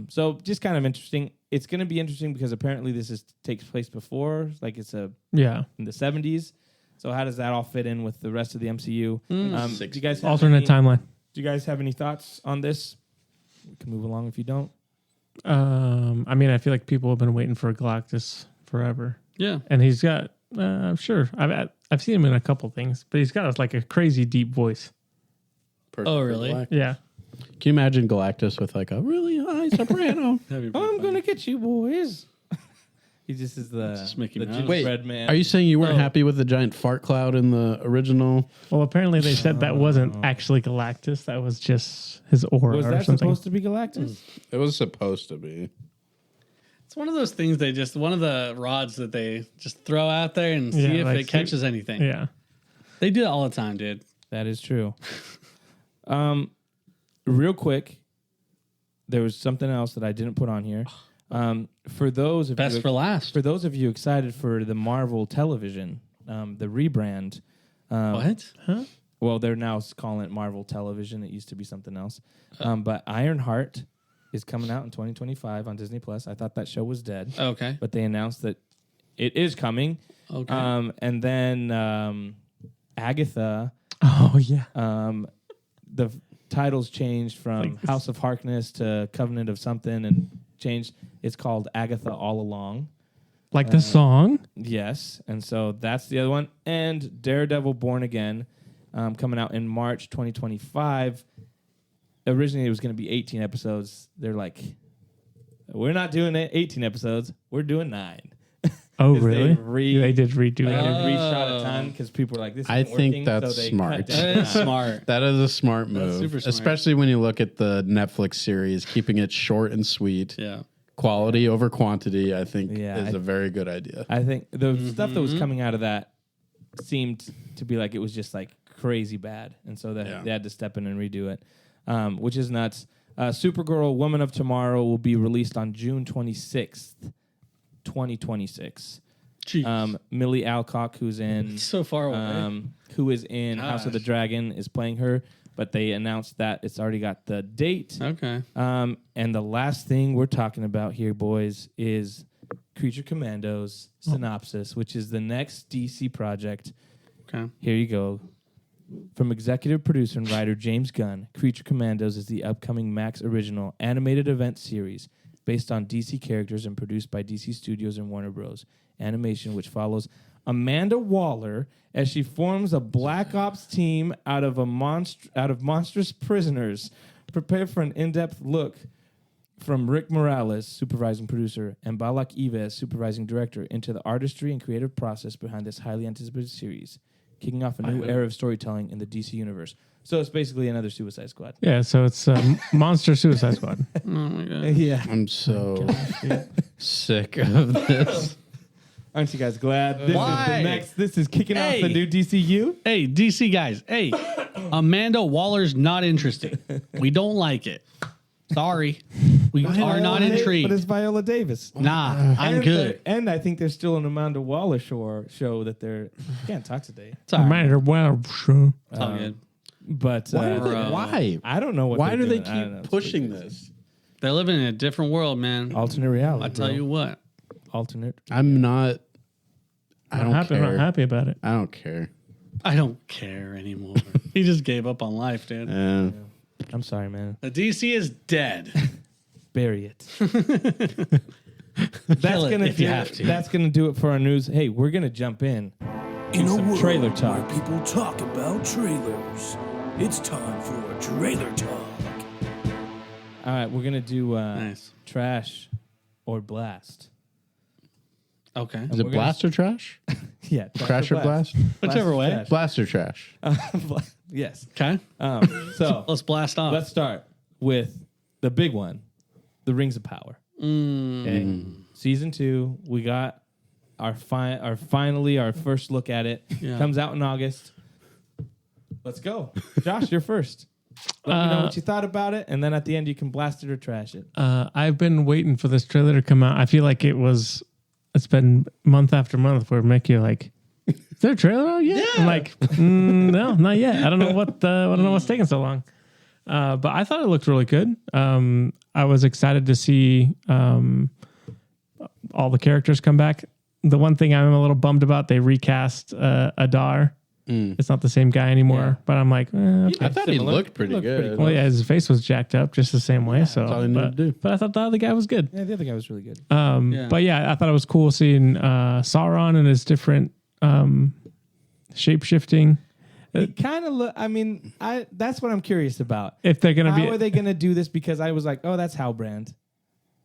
So just kind of interesting. It's going to be interesting because apparently this takes place before, like it's in the 70s. So how does that all fit in with the rest of the MCU? Do you guys have Alternate timeline. Do you guys have any thoughts on this? We can move along if you don't. I mean, I feel like people have been waiting for Galactus forever, Yeah. and he's got. I'm sure I've seen him in a couple things, but he's got like a crazy deep voice. person. Oh, for really? Galactus. Yeah. Can you imagine Galactus with like a really high soprano? That'd be pretty I'm funny. gonna get you, boys. He just is the Just Mickey the Mouse. gingerbread man. Are you saying you weren't Oh. happy with the giant fart cloud in the original? Well, apparently they said that wasn't actually Galactus. That was just his aura Was or that something. supposed to be Galactus? It was supposed to be. It's one of those things one of the rods that they just throw out there and see Yeah, if like it catches anything. Yeah. They do it all the time, dude. That is true. Real quick, there was something else that I didn't put on here. For those of Best you, for last. for those of you excited for the Marvel Television, the rebrand. What? Well, they're now calling it Marvel Television. It used to be something else. But Ironheart is coming out in 2025 on Disney Plus. I thought that show was dead, Okay. but they announced that it is coming. Okay. And then Agatha. Oh, yeah. The titles changed from House of Harkness to Covenant of something and changed. It's called Agatha All Along. Like the song? Yes. And so that's the other one. And Daredevil Born Again coming out in March 2025. Originally, it was going to be 18 episodes. They're like, we're not doing 18 episodes. We're doing 9. Oh, 'Cause really? They did redo They it. reshot a ton because people were like, "This." I Isn't think working, that's so they smart. cut down That to is 9. smart. That is a smart move, super smart. especially when you look at the Netflix series, keeping it short and sweet. Yeah. Quality over quantity, I think, Yeah, is a very good idea. I think the stuff that was coming out of that seemed to be like it was just like crazy bad, and so they had to step in and redo it, which is nuts. Supergirl, Woman of Tomorrow will be released on June 26th, 2026. Jeez. Millie Alcock, who's in So far away. who is in House of the Gosh. Dragon, is playing her, but they announced that it's already got the date. Okay. And the last thing we're talking about here, boys, is Creature Commandos synopsis, which is the next DC project. Okay. Here you go. From executive producer and writer James Gunn, Creature Commandos is the upcoming Max original animated event series based on DC characters and produced by DC Studios and Warner Bros. Animation, which follows Amanda Waller as she forms a Black Ops team out of monstrous prisoners. Prepare for an in-depth look from Rick Morales, supervising producer, and Balak Yves, supervising director, into the artistry and creative process behind this highly anticipated series, kicking off a new era of storytelling in the DC universe. So it's basically another Suicide Squad. Yeah, so it's Monster Suicide Squad. Oh my god. Yeah. I'm so sick of this. Aren't you guys glad? This is Why? the next. This is kicking off the Hey. new DCU. Hey, DC guys. Hey, Amanda Waller's not interesting. We don't like it. Sorry. We are not intrigued. But it's Viola Davis. Nah, I'm good. And I think there's still an Amanda Waller show that they're can't talk today. It's all right. Matter well, sure. It's all good. But Why? I don't know what. Why they're do they doing. I don't know. keep pushing this? They're living in a different world, man. Alternate reality. I tell bro. you what. alternate. I'm not. I don't I'm care. not happy about it. I don't care. I don't care anymore. He just gave up on life, dude. Yeah. I'm sorry, man. The DC is dead. Bury it. Kill it if you have to. That's gonna do it for our news. Hey, we're gonna jump in. In a some world trailer talk. where people talk about trailers, it's time for trailer talk. All right, we're gonna do Nice. trash or blast. Okay. Is We're it gonna- blast or trash? Yeah, Trash or blast? Whichever or way. trash. Blast or trash? Yes. Okay. So Let's blast off. let's start with the big one, the Rings of Power. Okay. Season 2, we got our finally our first look at it. Yeah. Comes out in August. Let's go, Josh. You're first. Let me know what you thought about it, and then at the end you can blast it or trash it. I've been waiting for this trailer to come out. I feel like it's been month after month where make you like, is there a trailer out yet? I'm like, no, not yet. I don't know what's taking so long. But I thought it looked really good. I was excited to see all the characters come back. The one thing I'm a little bummed about, they recast Adar. It's not the same guy anymore. Yeah. But I'm like, okay. I thought he Similar. looked pretty He looked pretty good. Well, yeah, his face was jacked up just the same way. So, that's all he needed to do. But I thought the other guy was good. Yeah, the other guy was really good. Yeah. But yeah, I thought it was cool seeing Sauron and his different shape shifting. He kind of look. I mean, that's what I'm curious about. If they're gonna How are they gonna do this? Because I was like, oh, that's Halbrand.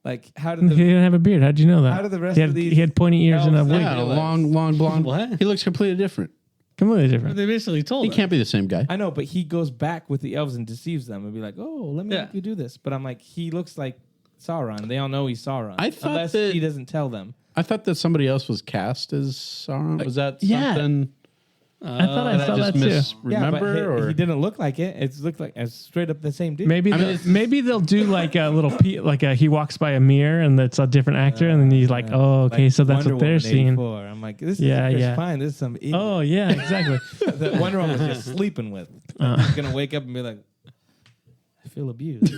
Like, how did He didn't have a beard. How'd you know that? How did the rest he had, of these He had pointy ears and a elves wig. Yeah, long blonde. What? He looks completely different. Completely different. They basically told He us. can't be the same guy. I know, but he goes back with the elves and deceives them and be like, oh, let me Yeah. help you do this. But I'm like, he looks like Sauron. They all know he's Sauron. I thought unless that- he doesn't tell them. I thought that somebody else was cast as Sauron. Was that yeah. something? I thought I Did saw that just too. misremember? he, or he didn't look like it. It looked like it's straight up the same dude. Maybe maybe they'll do like a little he walks by a mirror and it's a different actor and then he's like, oh, okay, Like so that's Wonder what they're Woman seeing. 84. I'm like, this is Yeah, Chris yeah. Pine. This is some idiot Oh yeah, exactly. that Wonder Woman was just sleeping with. He's gonna wake up and be like, I feel abused.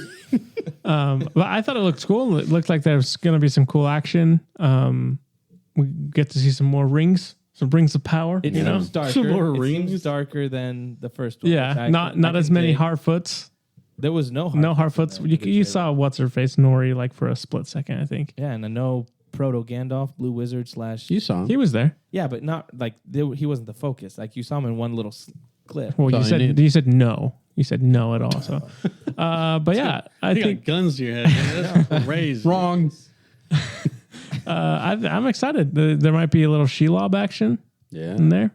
But I thought it looked cool. It looked like there's going to be some cool action. We get to see some more rings, some rings of power. It you know, seems darker. Some more It rings. seems darker than the first one. which yeah, I not can as many dig. Harfoots. There was no No Harfoots in Harfoots. the You trailer. saw what's her face Nori like for a split second, I think. Yeah, and a no proto Gandalf, Blue Wizard / you saw him. He was there. Yeah, but not like he wasn't the focus. Like you saw him in one little clip. Well, That's you all you said need. you said no. You said no at all. So, but yeah, I You think got guns to your head. Man. That's crazy. Wrong. I'm excited. There might be a little Shelob action Yeah. in there.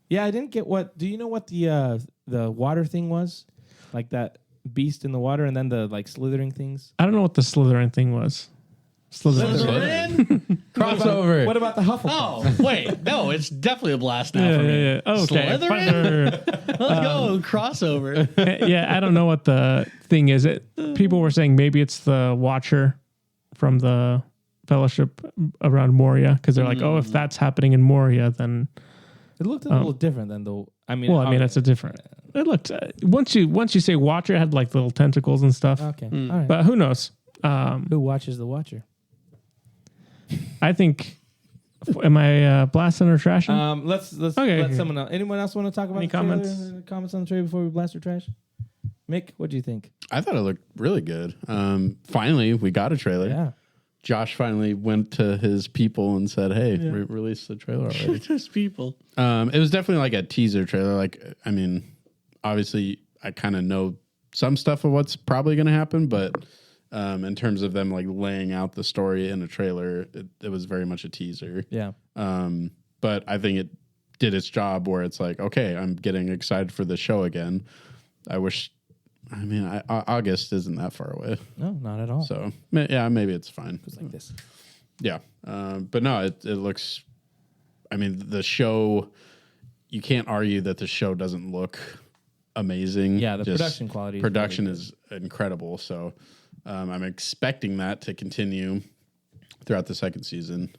Yeah, I didn't get what. Do you know what the water thing was? Like that beast in the water, and then the like slithering things. I don't know what the Slytherin thing was. Slytherin. Crossover. What about the Hufflepuff? Oh, wait. No, it's definitely a blast now Yeah, for me. yeah. Oh, okay. Slytherin? Fine. Let's go. Crossover. Yeah, I don't know what the thing is. People were saying maybe it's the Watcher from the Fellowship around Moria because they're like, oh, if that's happening in Moria, then It looked a little different than the. I mean, it's a different. It looked once you say Watcher, it had like little tentacles and stuff. okay. All right. But who knows? Who watches the Watcher? I think. Am I blasting or trashing? Let's Okay. let someone else. Anyone else want to talk about Any the trailer? comments? Comments on the trailer before we blast or trash? Mick, what do you think? I thought it looked really good. Finally, we got a trailer. Yeah. Josh finally went to his people and said, "Hey, release the trailer already." Just people. It was definitely like a teaser trailer. Like, I mean, obviously, I kind of know some stuff of what's probably going to happen, but in terms of them like laying out the story in a trailer, it was very much a teaser. Yeah. But I think it did its job where it's like, okay, I'm getting excited for the show again. August isn't that far away. No, not at all. So, yeah, maybe it's fine. It's like this. Yeah. But no, it looks, I mean, the show, you can't argue that the show doesn't look amazing. Yeah, the production quality is Production really is incredible. So I'm expecting that to continue throughout the second season.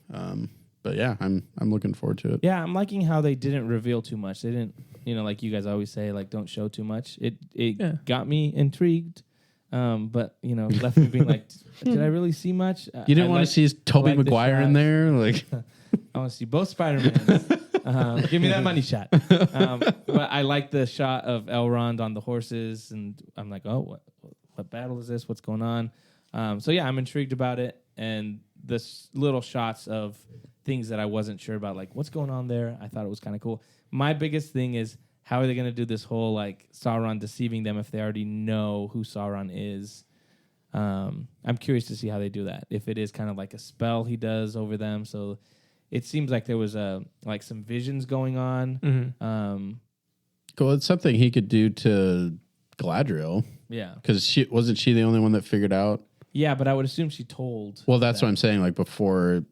But yeah, I'm looking forward to it. Yeah, I'm liking how they didn't reveal too much. They didn't, like you guys always say, like don't show too much. It got me intrigued, but left me being like, did I really see much? You didn't want to see Tobey Maguire in there? Like, I want to see both Spider-Mans. Give me that money shot. But I like the shot of Elrond on the horses, and I'm like, oh, what battle is this? What's going on? So yeah, I'm intrigued about it, and this little shots of things that I wasn't sure about, like what's going on there. I thought it was kind of cool. My biggest thing is how are they going to do this whole like Sauron deceiving them if they already know who Sauron is. I'm curious to see how they do that. If it is kind of like a spell he does over them. So it seems like there was like some visions going on. Mm-hmm. well, it's something he could do to Galadriel Yeah. because wasn't she the only one that figured out? Yeah, but I would assume she told. Well, that's what I'm saying. Like before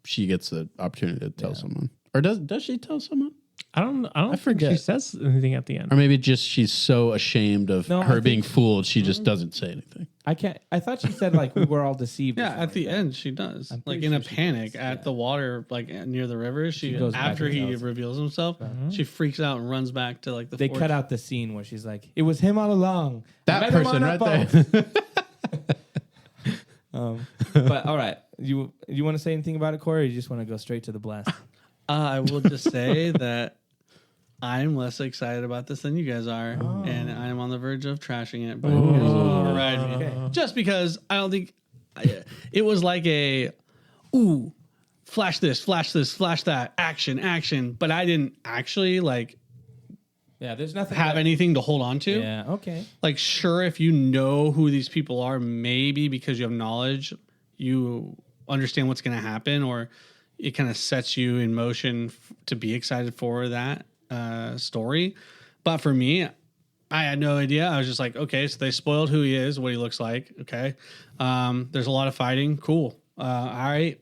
she gets the opportunity to tell someone, or does she tell someone? I don't think she forget. says anything at the end. Or maybe just she's so ashamed of No, I her think- being fooled, she just doesn't say anything. I thought she said like we were all deceived. or Yeah, something at the like that. end she does. I'm Like pretty in a sure she panic does, at yeah. the water, like near the river. She goes back after and he tells. reveals himself, she freaks out and runs back to like the. They forest. cut out the scene where she's like, "It was him all along." I That met him person on a right boat." there. But all right, you want to say anything about it, Corey? Or you just want to go straight to the blast? I will just say that I'm less excited about this than you guys are, and I'm on the verge of trashing it. But you guys will override me. Just because I don't think it was like a flash this, flash that, action. But I didn't actually like Yeah, there's nothing have anything to hold on to. Yeah, okay. Like, sure, if you know who these people are, maybe because you have knowledge, you understand what's going to happen, or it kind of sets you in motion to be excited for that story. But for me, I had no idea. I was just like, okay, so they spoiled who he is, what he looks like. Okay. There's a lot of fighting. Cool. All right.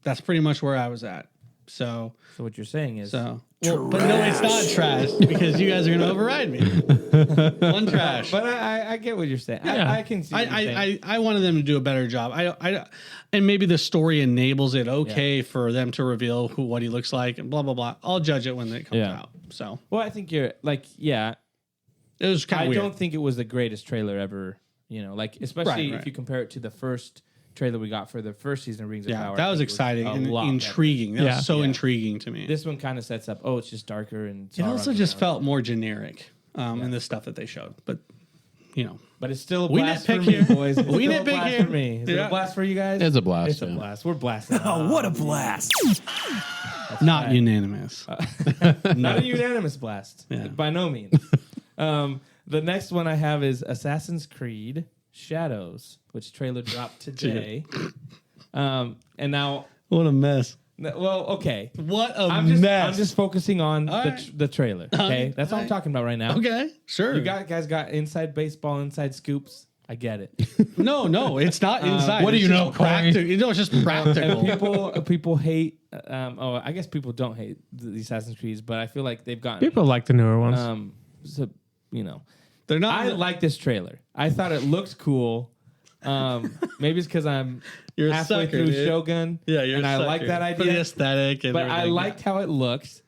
That's pretty much where I was at. So what you're saying is but no, it's not trash because you guys are going to override me. One trash. But I get what you're saying. Yeah. I can see. I wanted them to do a better job. And maybe the story enables it for them to reveal what he looks like and blah blah blah. I'll judge it when it comes out. So I think you're like it was kind of weird. I don't think it was the greatest trailer ever. Like especially if you compare it to the first trailer we got for the first season of Rings of Power. That was exciting and intriguing. That was so intriguing to me. This one kind of sets up, it's just darker and it also just felt more generic in the stuff that they showed. But but it's still a blast for me, boys. It's we still a nitpick blast here. for me. Is it a blast for you guys? It's a blast. It's a blast. We're blasting. Oh, what a blast. Not unanimous. Not a unanimous blast. By no means. The next one I have is Assassin's Creed Shadows, which trailer dropped today. And now, what a mess. Well, okay. What a mess. I'm just focusing on the trailer. Okay, that's all I'm talking about right now. Okay, sure. You guys got inside baseball, inside scoops. I get it. No, it's not inside. What do you know, practical? It's just practical. And people hate. I guess people don't hate the Assassin's Creed, but I feel like they've gotten people like the newer ones. So they're not. I like this trailer. I thought it looked cool. Maybe it's because I'm halfway through Shogun. Yeah, you're and I like that idea. For the aesthetic, and but I liked how it looked.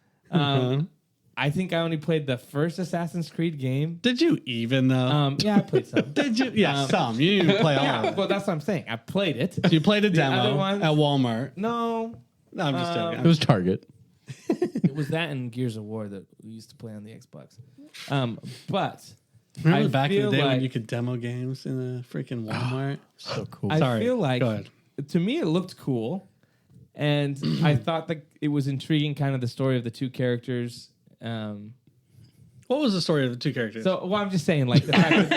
I think I only played the first Assassin's Creed game. Did you even though? Yeah, I played some. Did you? Yeah, some. You didn't even play all of it. Well, that's what I'm saying. I played it. So you played a demo other ones- at Walmart. No, I'm just joking. It was Target. it was that and Gears of War that we used to play on the Xbox. But Remember I back in the feel day when like- you could demo games in a freaking Walmart? So cool. I feel like Go ahead. to me it looked cool, and I thought that it was intriguing, kind of the story of the two characters. What was the story of the two characters? So, I'm just saying, like the fact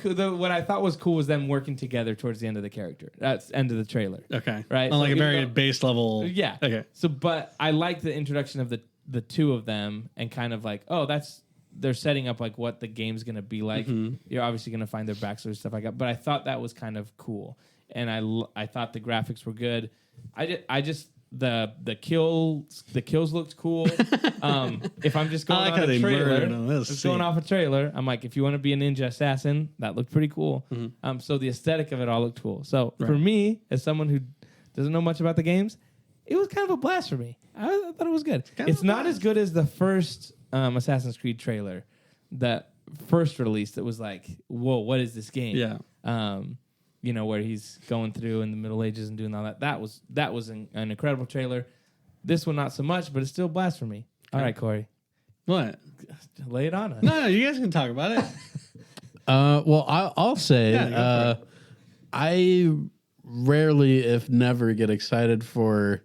that what I thought was cool was them working together towards the end of the character. That's end of the trailer. Okay, right. On like a very even though- base level. Yeah. Okay. So, but I like the introduction of the two of them and kind of like, they're setting up like what the game's gonna be like. You're obviously gonna find their backstory stuff like that. But I thought that was kind of cool, and I thought the graphics were good. I just the kills looked cool. If I'm just going I like on a trailer, going off a trailer, I'm like, if you want to be a ninja assassin, that looked pretty cool. So the aesthetic of it all looked cool. So for me, as someone who doesn't know much about the games, it was kind of a blast for me. I thought it was good. It's not as good as the first Assassin's Creed trailer, that first release that was like, whoa, what is this game? Yeah. Where he's going through in the Middle Ages and doing all that. That was an incredible trailer. This one, not so much, but it's still a blast for me. All right, Corey. What? Lay it on us. No, you guys can talk about it. Well, I'll say I rarely, if never, get excited for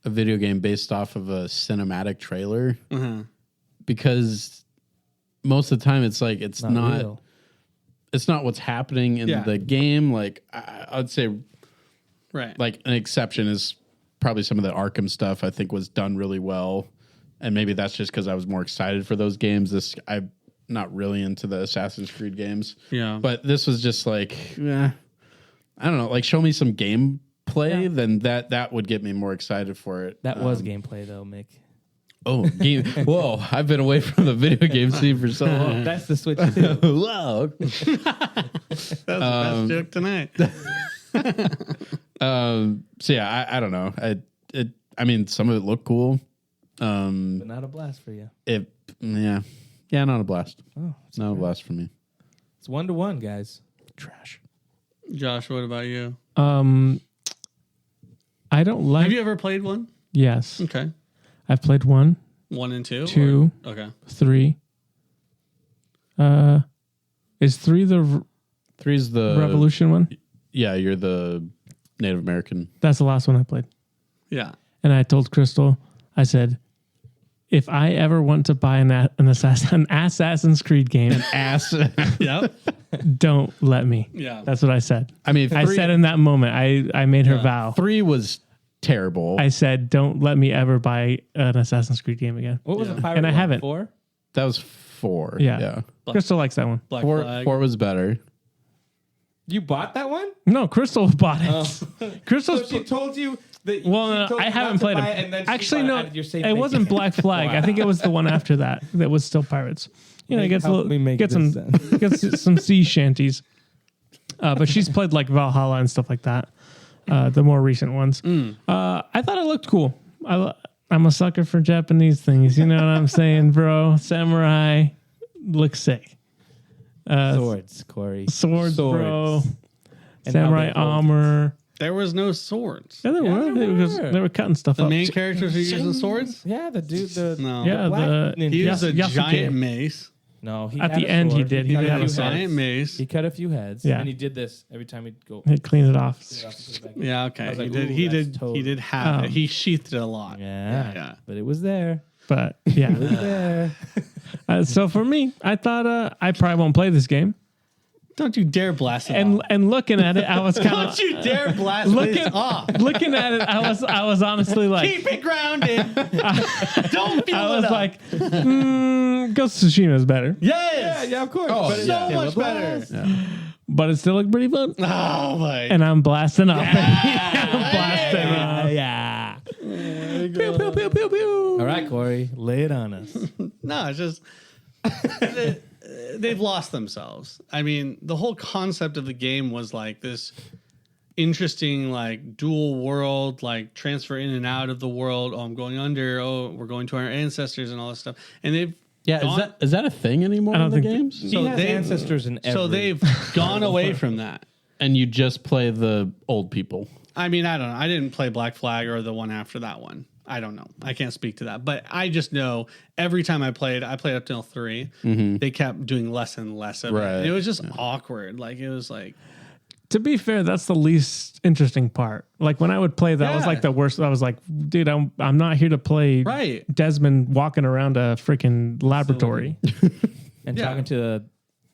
a video game based off of a cinematic trailer because most of the time it's like it's not real. It's not what's happening in the game. Like I'd say, right? Like an exception is probably some of the Arkham stuff. I think was done really well, and maybe that's just because I was more excited for those games. I'm not really into the Assassin's Creed games. Yeah, but this was just like, I don't know. Like show me some gameplay, then that would get me more excited for it. That was gameplay though, Mick. Oh, game! Whoa, I've been away from the video game scene for so long. That's the Switch too. Whoa, that's the best joke tonight. So yeah, I don't know. I mean, some of it looked cool. But not a blast for you. Not a blast. Oh, not a blast for me. It's 1-1, guys. Trash. Josh, what about you? I don't like. Have you ever played one? Yes. Okay. I've played 1, 1 and 2? 2, okay. 3. Is 3 the 3's the Revolution one? Yeah, you're the Native American. That's the last one I played. Yeah. And I told Crystal, I said, if I ever want to buy an Assassin's Creed game, Ass. Yep. don't let me. Yeah. That's what I said. I mean, I said in that moment, I made her vow. 3 was terrible. I said, don't let me ever buy an Assassin's Creed game again. What was the pirate And I one? haven't. 4? That was 4. Yeah. Crystal likes that one. Black 4 Flag. was better. You bought that one? No, Crystal bought it. Crystal's. So she told you that. Well, she told I you haven't not to played buy it. and then she Actually, bought no, out of your safe it wasn't bank. Black Flag. I think it was the one after that was still pirates. You know, Help me make gets this some sense. gets some sea shanties. But she's played like Valhalla and stuff like that. The more recent ones. I thought it looked cool. I'm a sucker for Japanese things. You know what I'm saying, bro? Samurai looks sick. Swords, Corey. Swords, bro. And Samurai how they hold. armor. There was no swords. Yeah, there were. They were cutting stuff The up. main characters are using swords? Yeah, the dude. The No. Yeah, black the ninja. He used a Yasuke. giant mace. No, he At had the a end he sword. did. He cut did a have a few sword. heads. Giant mace. He cut a few heads. Yeah. And he did this every time he'd go. He'd clean it off. Yeah, okay. was He like, did. ooh, He that's did. totally- He did have it. Um, He sheathed it a lot. Yeah. But it was there. But yeah. It was there. So for me, I thought I probably won't play this game. Don't you dare blast it And off. and looking at it, I was kind Don't of you dare blast looking this off. looking at it. I was honestly like, Keep it grounded. Don't feel I it was up. like, Ghost of Tsushima is better, Yes. Yeah, of course. Oh, but So it much was better. blast. but it still looked pretty fun. Oh my. And I'm blasting off. I'm blasting off. Yeah. Pew, pew, pew, pew, pew. All right, Corey, lay it on us. No, it's just they've lost themselves. I mean, the whole concept of the game was like this interesting, like dual world, like transfer in and out of the world. Oh, I'm going under. Oh, we're going to our ancestors and all this stuff. And they've Is that a thing anymore I don't in the think games? He has ancestors in every. so they've gone away from that. And you just play the old people. I mean, I don't know. I didn't play Black Flag or the one after that one. I don't know. I can't speak to that. But I just know every time I played up till 3. They kept doing less and less of it. Right. And it was just awkward. Like it was like To be fair, that's the least interesting part. Like when I would play, that was Yeah. like the worst. I was like, dude, I'm not here to play right. Desmond walking around a freaking laboratory. and Yeah. talking to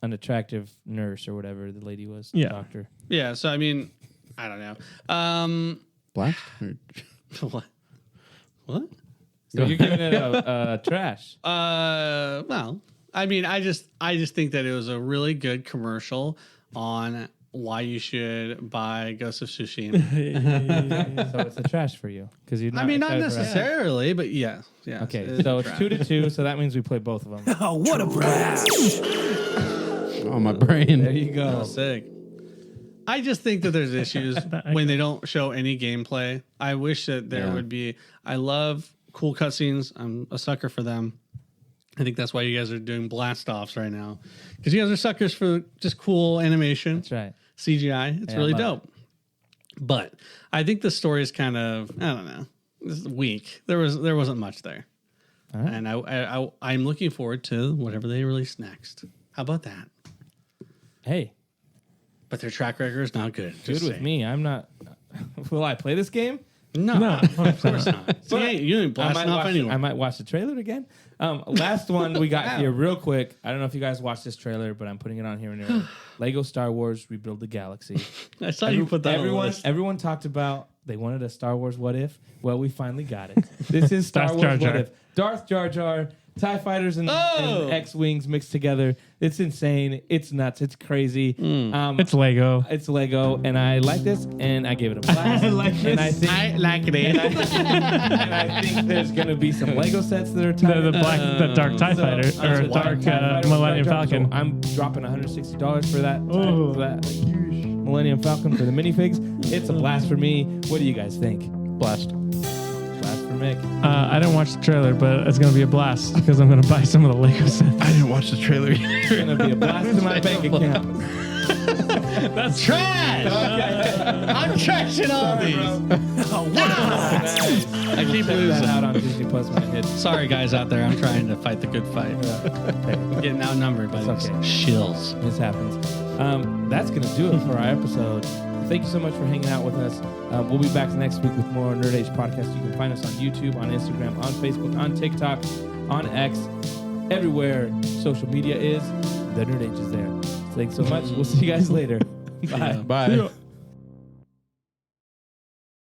an attractive nurse or whatever the lady was. Yeah. Doctor. Yeah. So I mean, I don't know. Black? What? What? So you're giving it a trash. Well, I mean, I just think that it was a really good commercial on why you should buy Ghost of Tsushima. So it's a trash for you because you're. I mean, not excited for that. necessarily, but yeah. Okay, so it's 2-2. So that means we play both of them. Oh, what a blast! Oh, my brain. There you go. Sick. I just think that there's issues when they don't show any gameplay. I wish that there would be. I love cool cutscenes. I'm a sucker for them. I think that's why you guys are doing blast offs right now, because you guys are suckers for just cool animation. That's right. CGI. It's Yeah, really I love dope. But I think the story is kind of, I don't know, this is weak. There wasn't much there. All right. And I'm looking forward to whatever they release next. How about that? Hey, But their track record is not good. good Just with saying. me. I'm not. Will I play this game? No, of course not. See, you ain't blasting off anywhere. I might watch the trailer again. Last one we got here real quick. I don't know if you guys watched this trailer, but I'm putting it on here and there. Lego Star Wars Rebuild the Galaxy. I saw you put that on the everyone, list. everyone talked about they wanted a Star Wars What If. Well, we finally got it. This is Star Darth Wars Jar Jar. What If. Darth Jar Jar, TIE fighters and X-Wings mixed together. It's insane. It's nuts. It's crazy. It's Lego. It's Lego, and I like this, and I gave it a blast. I like and I this. think, I like it. and I think there's gonna be some Lego sets that are The dark TIE fighter or dark Millennium Falcon. So I'm dropping $160 for that. Oh. For that Millennium Falcon for the minifigs. It's a blast for me. What do you guys think? Blast. Blast for Mick. I didn't watch the trailer, but it's gonna be a blast because I'm gonna buy some of the Lego sets. I didn't watch the trailer either. It's gonna be a blast in my bank account. That's trash. I'm trashing all these. Oh, what a blast! I keep Check that losing. out on Disney Plus when it hits. Sorry, guys out there. I'm trying to fight the good fight. I'm getting outnumbered by It's these okay. shills. This happens. That's going to do it for our episode. Thank you so much for hanging out with us. We'll be back next week with more Nerd Age podcast. You can find us on YouTube, on Instagram, on Facebook, on TikTok. on X, everywhere social media is. The Nerd Age is there. Thanks so much. We'll see you guys later. Bye. Bye.